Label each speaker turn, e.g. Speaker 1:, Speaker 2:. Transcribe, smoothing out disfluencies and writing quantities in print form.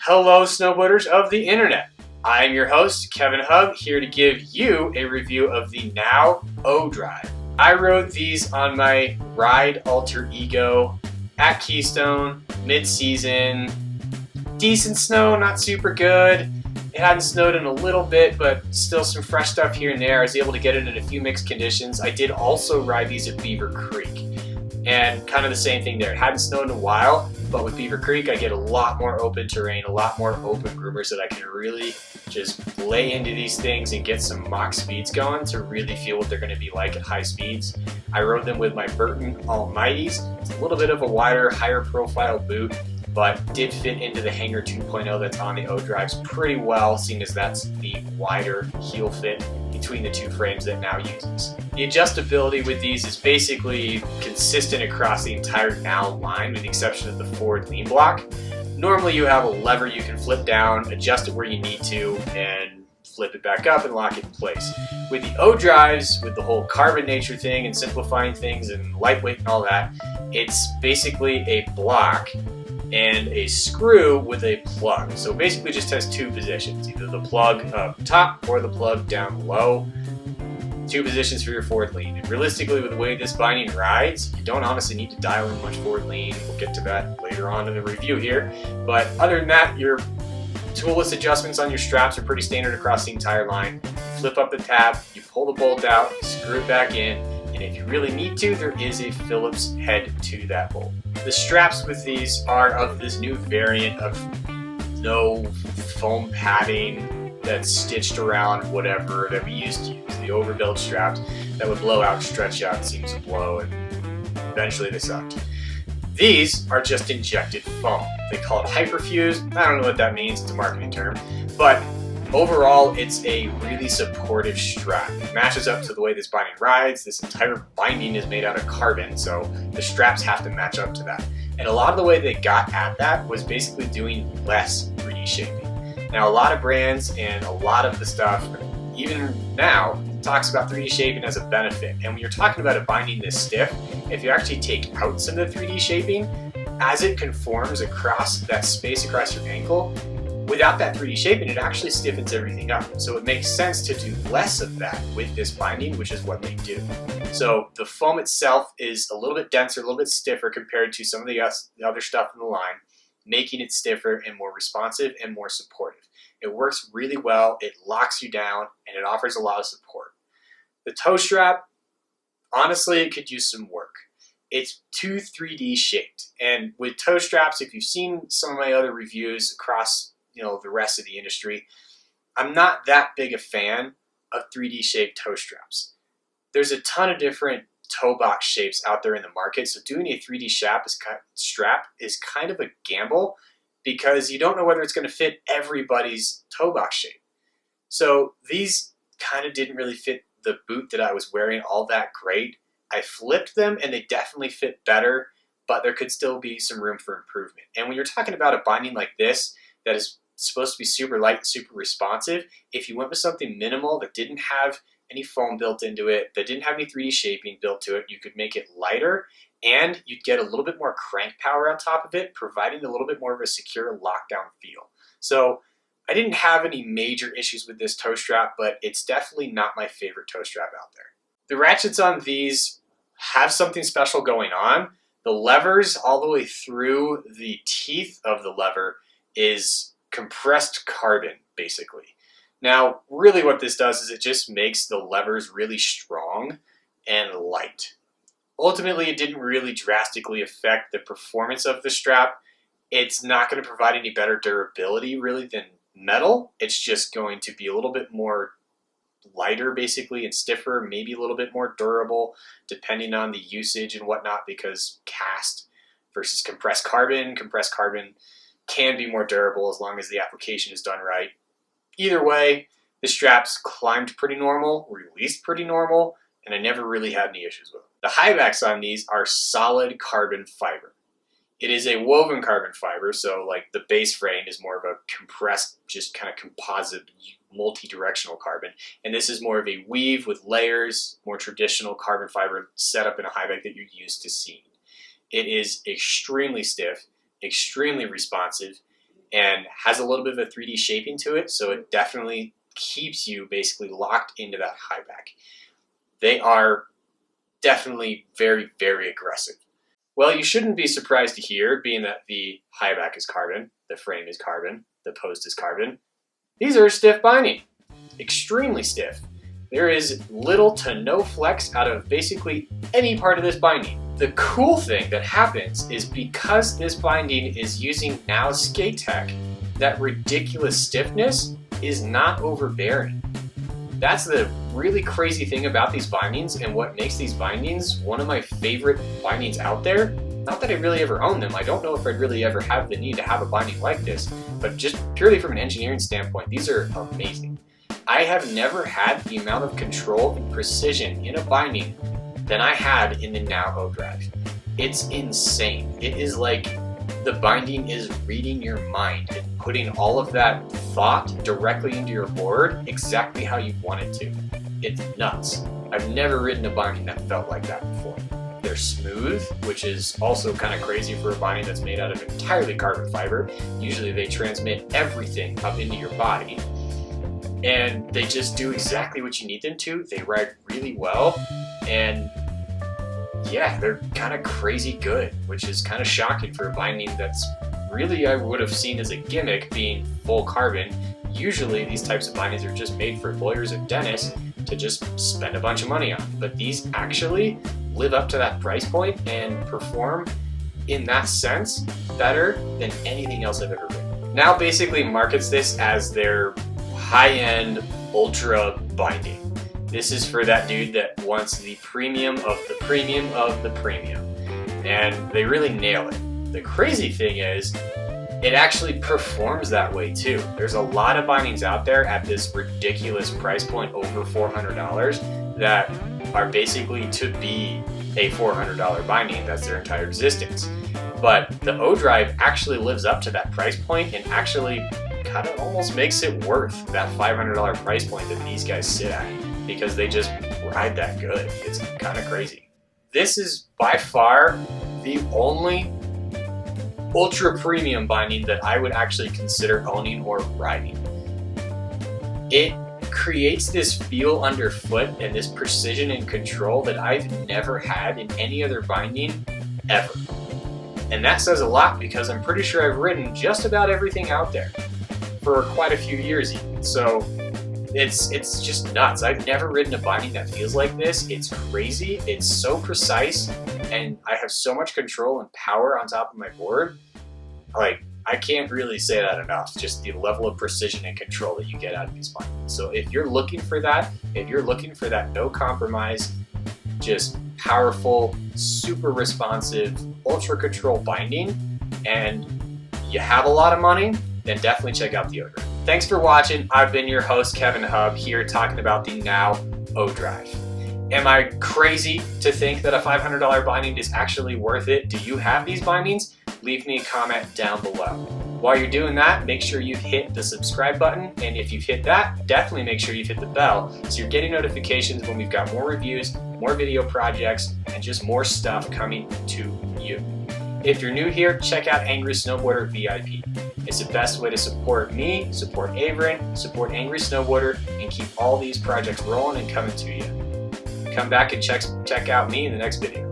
Speaker 1: Hello, snowboarders of the internet. I am your host, Kevin Hub, here to give you a review of the Now O-Drive. I rode these on my ride alter ego at Keystone, mid-season. Decent snow, not super good. It hadn't snowed in a little bit, but still some fresh stuff here and there. I was able to get it in a few mixed conditions. I did also ride these at Beaver Creek, and kind of the same thing there. It hadn't snowed in a while, but with Beaver Creek, I get a lot more open terrain, a lot more open groomers that I can really just lay into these things and get some mock speeds going to really feel what they're going to be like at high speeds. I rode them with my Burton Almighties. It's a little bit of a wider, higher profile boot, but did fit into the Hanger 2.0 that's on the O-Drives pretty well, seeing as that's the wider heel fit between the two frames that Now uses. The adjustability with these is basically consistent across the entire Now line with the exception of the forward lean block. Normally you have a lever you can flip down, adjust it where you need to, and flip it back up and lock it in place. With the O-Drives, with the whole carbon nature thing and simplifying things and lightweight and all that, it's basically a block and a screw with a plug. So basically just has two positions, either the plug up top or the plug down low. Two positions for your forward lean. And realistically, with the way this binding rides, you don't honestly need to dial in much forward lean. We'll get to that later on in the review here. But other than that, your toolless adjustments on your straps are pretty standard across the entire line. You flip up the tab, you pull the bolt out, screw it back in, and if you really need to, there is a Phillips head to that bolt. The straps with these are of this new variant of no foam padding that's stitched around whatever that we used to use. The overbuilt straps that would blow out, stretch out, seems to blow, and eventually they sucked. These are just injected foam. They call it hyperfused. I don't know what that means, it's a marketing term, but overall, it's a really supportive strap. It matches up to the way this binding rides. This entire binding is made out of carbon, so the straps have to match up to that. And a lot of the way they got at that was basically doing less 3D shaping. Now, a lot of brands and a lot of the stuff, even now, talks about 3D shaping as a benefit. And when you're talking about a binding this stiff, if you actually take out some of the 3D shaping, as it conforms across that space across your ankle, without that 3D shaping, it actually stiffens everything up. So it makes sense to do less of that with this binding, which is what they do. So the foam itself is a little bit denser, a little bit stiffer compared to some of the other stuff in the line, making it stiffer and more responsive and more supportive. It works really well, it locks you down, and it offers a lot of support. The toe strap, honestly, it could use some work. It's too 3D shaped. And with toe straps, if you've seen some of my other reviews across the rest of the industry, I'm not that big a fan of 3D shaped toe straps. There's a ton of different toe box shapes out there in the market, so doing a 3D strap is kind of a gamble because you don't know whether it's going to fit everybody's toe box shape. So these kind of didn't really fit the boot that I was wearing all that great. I flipped them and they definitely fit better, but there could still be some room for improvement. And when you're talking about a binding like this that is supposed to be super light and super responsive, if you went with something minimal that didn't have any foam built into it, that didn't have any 3D shaping built to it, you could make it lighter and you'd get a little bit more crank power on top of it, providing a little bit more of a secure lockdown feel. So I didn't have any major issues with this toe strap, but it's definitely not my favorite toe strap out there. The ratchets on these have something special going on. The levers all the way through the teeth of the lever is compressed carbon, basically. Now, really what this does is it just makes the levers really strong and light. Ultimately, it didn't really drastically affect the performance of the strap. It's not going to provide any better durability, really, than metal. It's just going to be a little bit more lighter, basically, and stiffer, maybe a little bit more durable, depending on the usage and whatnot, because cast versus compressed carbon can be more durable as long as the application is done right. Either way, the straps climbed pretty normal, released pretty normal, and I never really had any issues with them. The high backs on these are solid carbon fiber. It is a woven carbon fiber, so like the base frame is more of a compressed, just kind of composite, multi-directional carbon. And this is more of a weave with layers, more traditional carbon fiber setup in a high back that you're used to seeing. It is extremely stiff, extremely responsive, and has a little bit of a 3D shaping to it, so it definitely keeps you basically locked into that high back. They are definitely very, very aggressive. Well, you shouldn't be surprised to hear, being that the high back is carbon, the frame is carbon, the post is carbon. These are stiff binding, extremely stiff. There is little to no flex out of basically any part of this binding. The cool thing that happens is because this binding is using now skate tech, that ridiculous stiffness is not overbearing. That's the really crazy thing about these bindings, and what makes these bindings one of my favorite bindings out there. Not that I really ever own them. I don't know if I'd really ever have the need to have a binding like this, but just purely from an engineering standpoint, these are amazing. I have never had the amount of control and precision in a binding than I had in the Now O-Drive. It's insane. It is like the binding is reading your mind and putting all of that thought directly into your board exactly how you want it to. It's nuts. I've never ridden a binding that felt like that before. They're smooth, which is also kind of crazy for a binding that's made out of entirely carbon fiber. Usually they transmit everything up into your body, and they just do exactly what you need them to. They ride really well, and yeah, they're kind of crazy good, which is kind of shocking for a binding that's really I would have seen as a gimmick being full carbon. Usually these types of bindings are just made for lawyers and dentists to just spend a bunch of money on, but these actually live up to that price point and perform in that sense better than anything else I've ever ridden. Now basically markets this as their high-end ultra binding. This is for that dude that wants the premium of the premium of the premium, and they really nail it. The crazy thing is it actually performs that way too. There's a lot of bindings out there at this ridiculous price point, over $400, that are basically to be a $400 binding. That's their entire existence. But the O-Drive actually lives up to that price point and actually kind of almost makes it worth that $500 price point that these guys sit at, because they just ride that good. It's kind of crazy. This is by far the only ultra premium binding that I would actually consider owning or riding. It creates this feel underfoot and this precision and control that I've never had in any other binding ever. And that says a lot, because I'm pretty sure I've ridden just about everything out there for quite a few years even. So it's just nuts. I've never ridden a binding that feels like this. It's crazy. It's so precise, and I have so much control and power on top of my board. Like, I can't really say that enough, just the level of precision and control that you get out of these bindings. So if you're looking for that, no compromise, just powerful, super responsive, ultra control binding, and you have a lot of money, then definitely check out the O-Drive. Thanks for watching. I've been your host, Kevin Hub, here talking about the Now O-Drive. Am I crazy to think that a $500 binding is actually worth it? Do you have these bindings? Leave me a comment down below. While you're doing that, make sure you've hit the subscribe button, and if you've hit that, definitely make sure you've hit the bell so you're getting notifications when we've got more reviews, more video projects, and just more stuff coming to you. If you're new here, check out Angry Snowboarder VIP. It's the best way to support me, support Avran, support Angry Snowboarder, and keep all these projects rolling and coming to you. Come back and check out me in the next video.